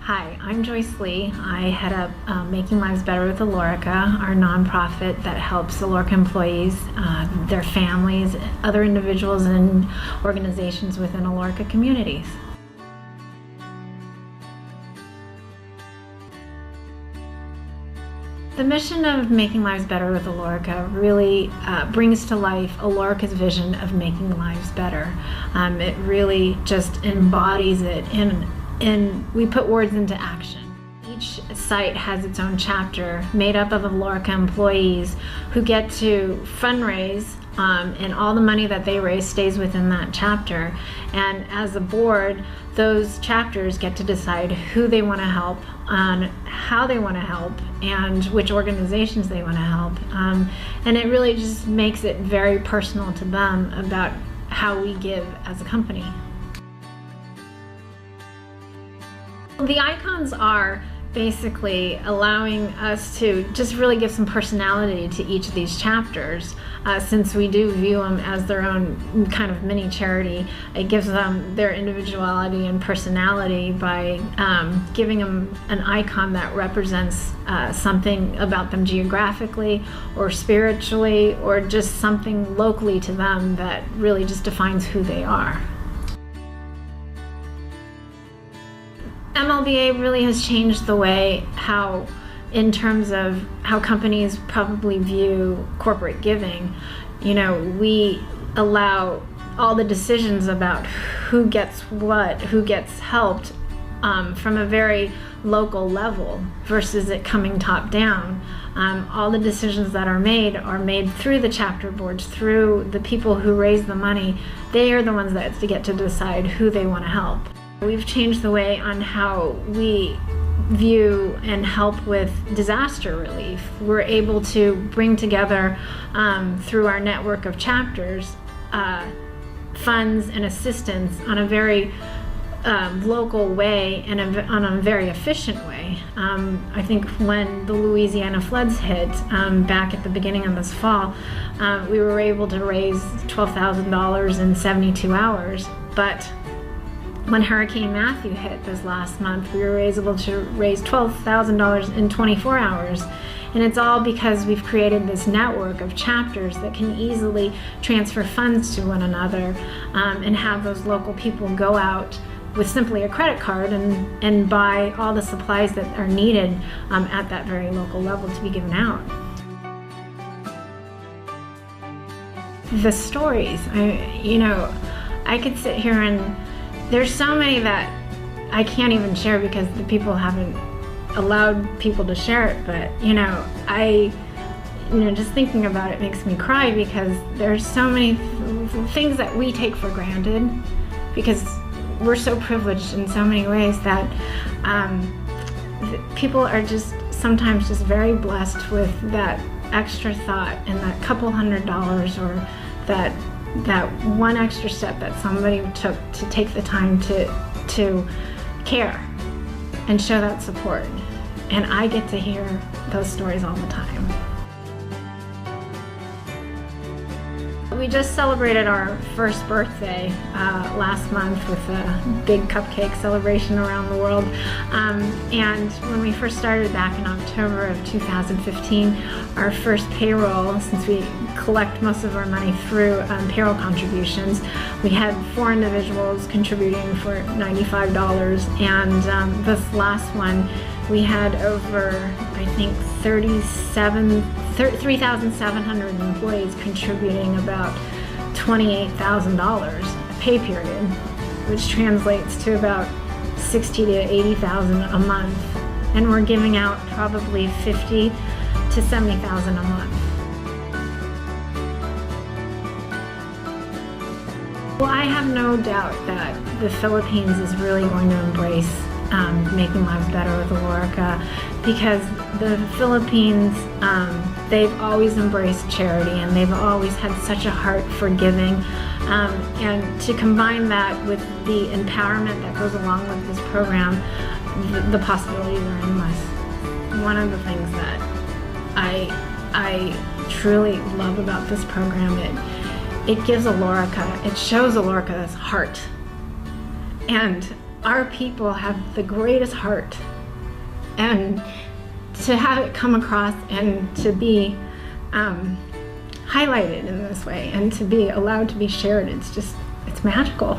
Hi, I'm Joyce Lee. I head up Making Lives Better with Alorica, our nonprofit that helps Alorica employees, their families, other individuals and organizations within Alorica communities. The mission of Making Lives Better with Alorica really brings to life Alorica's vision of making lives better. It really just embodies it and we put words into action. Each site has its own chapter made up of Alorica employees who get to fundraise, and all the money that they raise stays within that chapter. And as a board, those chapters get to decide who they want to help, how they want to help, and which organizations they want to help. And it really just makes it very personal to them about how we give as a company. The icons are basically allowing us to just really give some personality to each of these chapters. Since we do view them as their own kind of mini charity, it gives them their individuality and personality by giving them an icon that represents something about them geographically or spiritually, or just something locally to them that really just defines who they are. MLBA really has changed the way in terms of how companies probably view corporate giving. You know, we allow all the decisions about who gets what, who gets helped from a very local level versus it coming top down. All the decisions that are made through the chapter boards, through the people who raise the money. They are the ones that get to decide who they want to help. We've changed the way on how we view and help with disaster relief. We're able to bring together, through our network of chapters, funds and assistance on a very local way and on a very efficient way. I think when the Louisiana floods hit back at the beginning of this fall, we were able to raise $12,000 in 72 hours, but when Hurricane Matthew hit this last month, we were able to raise $12,000 in 24 hours. And it's all because we've created this network of chapters that can easily transfer funds to one another, and have those local people go out with simply a credit card and buy all the supplies that are needed at that very local level to be given out. The stories, I could sit here and there's so many that I can't even share because the people haven't allowed people to share it, but just thinking about it makes me cry because there's so many things that we take for granted because we're so privileged in so many ways that people are just sometimes just very blessed with that extra thought and that couple $100 or that one extra step that somebody took to take the time to care and show that support. And I get to hear those stories all the time. We just celebrated our first birthday last month with a big cupcake celebration around the world. And when we first started back in October of 2015, our first payroll, since we collect most of our money through payroll contributions, we had 4 individuals contributing for $95. And this last one, we had over, I think, 3,700 employees contributing about $28,000 a pay period, which translates to about $60,000 to $80,000 a month. And we're giving out probably $50,000 to $70,000 a month. Well, I have no doubt that the Philippines is really going to embrace Making Lives Better with Alorica, because the Philippines, they've always embraced charity and they've always had such a heart for giving. And to combine that with the empowerment that goes along with this program, the possibilities are endless. One of the things that I truly love about this program, it gives Alorica, it shows Alorica's heart. And our people have the greatest heart, and to have it come across and to be highlighted in this way and to be allowed to be shared, it's magical.